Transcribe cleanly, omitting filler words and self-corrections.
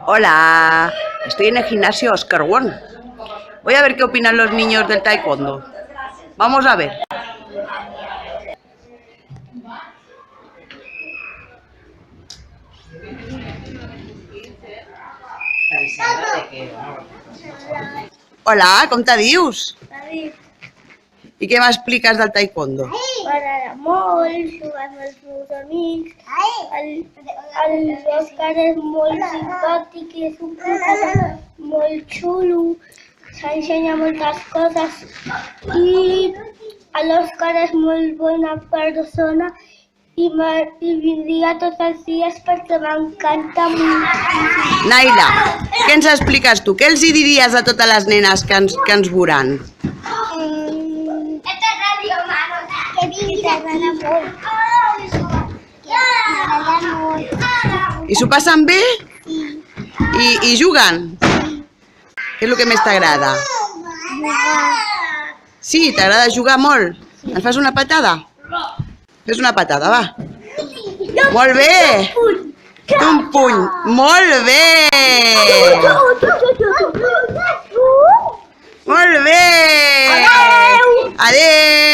Hola, estoy en el gimnasio Oscar One. Voy a ver qué opinan los niños del taekwondo. Vamos a ver. Hola, com te dius? David, I què m'expliques del taekwondo? m'agrada molt jugar amb els meus amics. L'Òscar és molt simpàtic i és un professor molt xulo. S'ensenya moltes coses i l'Òscar és molt bona persona i vindria tots els dies perquè m'encanta molt. Naila, què ens expliques tu? Què els hi diries a totes les nenes que ens veuran? Que vingui, t'agrada molt. M'agrada molt. I s'ho passen bé? Sí. I juguen? Què és el que més t'agrada? Sí, t'agrada jugar molt? Ens fas una patada? Fes una patada, va. Molt bé! Un puny! Molt bé! Molt bé! Adéu!